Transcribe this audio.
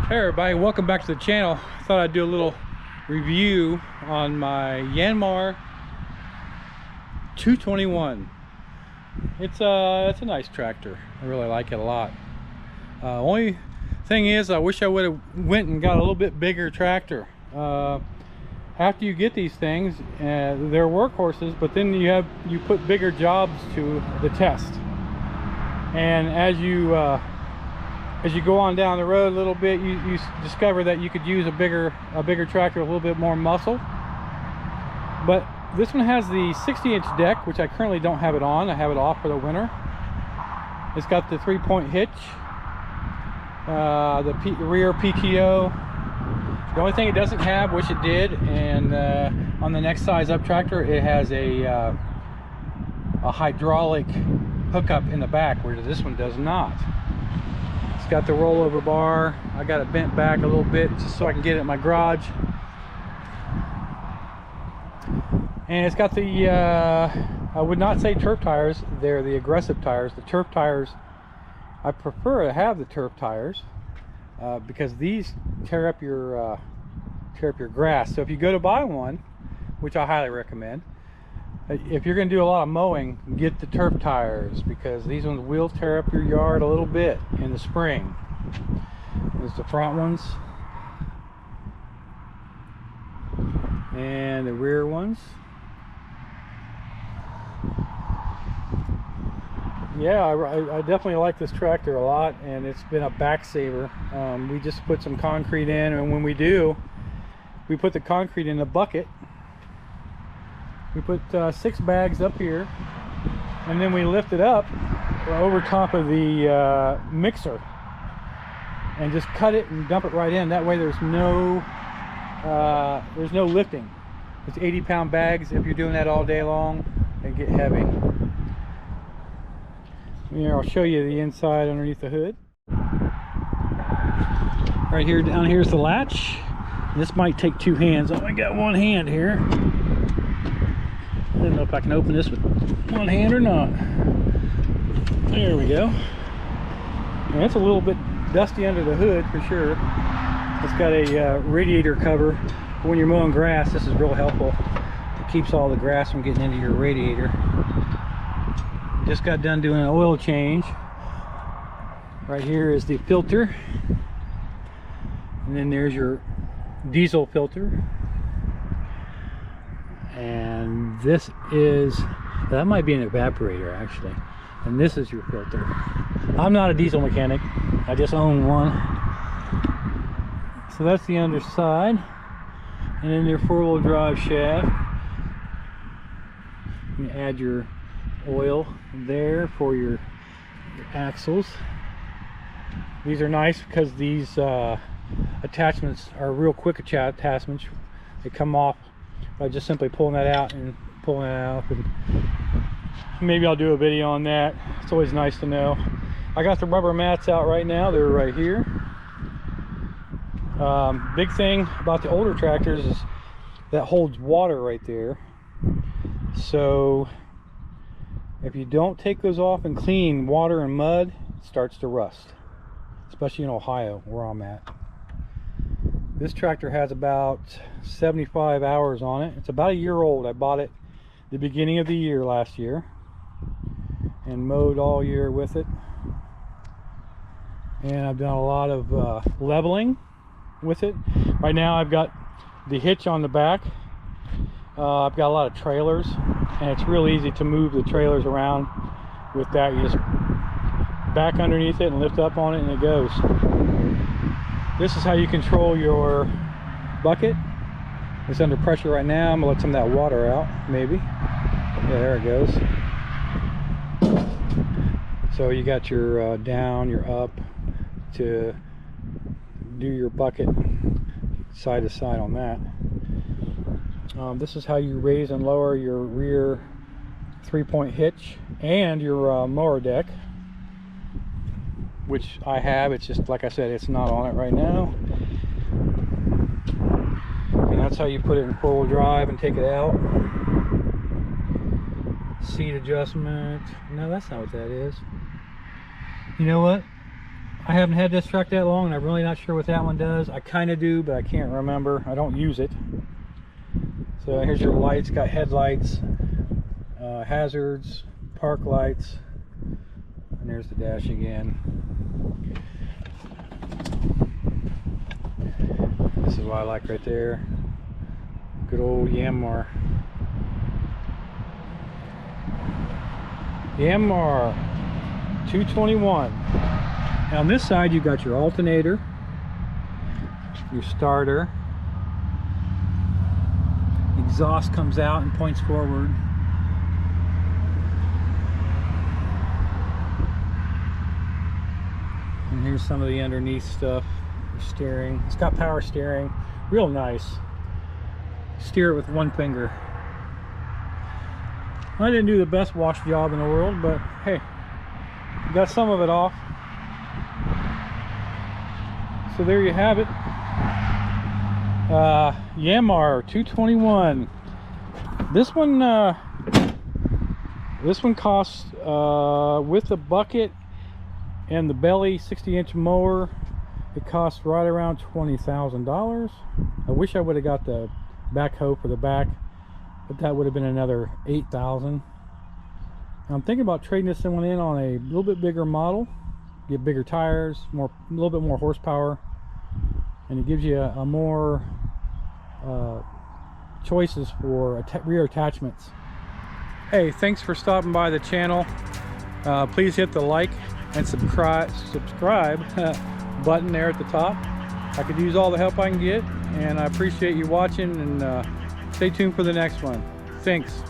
Hey everybody, welcome back to the channel. Thought I'd do a little review on my Yanmar 221. It's a nice tractor. I really like it a lot. Only thing is, I wish I would have went and got a little bit bigger tractor. After you get these things, they're workhorses, but then you put bigger jobs to the test. And as you go on down the road a little bit, you discover that you could use a bigger tractor, a little bit more muscle. But this one has the 60-inch deck, which I currently don't have it on. I have it off for the winter. It's got the 3-point hitch, the rear PTO. The only thing it doesn't have, which it did, and on the next size up tractor, it has a hydraulic hookup in the back, where this one does not. It's got the rollover bar. I got it bent back a little bit just so I can get it in my garage. And it's got the, I would not say turf tires, they're the aggressive tires. The turf tires, I prefer to have the turf tires because these tear up your grass. So if you go to buy one, which I highly recommend, if you're going to do a lot of mowing, get the turf tires, because these ones will tear up your yard a little bit in the spring. There's the front ones and the rear ones. Yeah, I definitely like this tractor a lot, and it's been a back saver. We just put some concrete in, and when we do, we put the concrete in a bucket. We put 6 bags up here, and then we lift it up over top of the mixer and just cut it and dump it right in. That way there's no lifting. It's 80-pound bags. If you're doing that all day long, they get heavy. Here, I'll show you the inside underneath the hood. Right here, down here is the latch. This might take 2 hands. I only got 1 hand here. I don't know if I can open this with 1 hand or not. There we go. And it's a little bit dusty under the hood for sure. It's got a radiator cover. When you're mowing grass, this is real helpful. It keeps all the grass from getting into your radiator. Just got done doing an oil change. Right here is the filter. And then there's your diesel filter. And this is, that might be an evaporator actually, and this is your filter. I'm not a diesel mechanic, I just own one. So that's the underside, and then your 4-wheel drive shaft. You add your oil there for your axles. These are nice because these attachments are real quick attachments. They come off by just simply pulling that out and pulling it out, and maybe I'll do a video on that. It's always nice to know. I got the rubber mats out right now. They're right here. Big thing about the older tractors is that holds water right there. So if you don't take those off and clean, water and mud, it starts to rust, especially in Ohio where I'm at. This tractor has about 75 hours on it. It's about a year old. I bought it the beginning of the year last year and mowed all year with it. And I've done a lot of leveling with it. Right now I've got the hitch on the back. I've got a lot of trailers, and it's real easy to move the trailers around with that. You just back underneath it and lift up on it and it goes. This is how you control your bucket. It's under pressure right now. I'm gonna let some of that water out, maybe. Yeah, there it goes. So you got your down, your up to do your bucket side to side on that. This is how you raise and lower your rear 3-point hitch and your mower deck, which I have. It's just, like I said, it's not on it right now. And that's how you put it in 4-wheel drive and take it out. Seat adjustment. No, that's not what that is. You know what? I haven't had this truck that long and I'm really not sure what that one does. I kind of do, but I can't remember. I don't use it. So here's your lights. Got headlights, hazards, park lights, and there's the dash again. This is what I like right there. Good old Yanmar. Yanmar 221. Now on this side you've got your alternator, your starter, exhaust comes out and points forward. And here's some of the underneath stuff. Your steering. It's got power steering. Real nice. Steer it with one finger. I didn't do the best wash job in the world, but hey, got some of it off. So there you have it. Yanmar 221. This one costs with the bucket and the belly 60-inch mower, it costs right around $20,000. I wish I would have got the backhoe for the back, but that would have been another $8,000. I'm thinking about trading this one in on a little bit bigger model, get bigger tires, a little bit more horsepower, and it gives you a more choices for rear attachments. Hey, thanks for stopping by the channel. Please hit the like and subscribe button there at the top. I could use all the help I can get, and I appreciate you watching, and stay tuned for the next one. Thanks.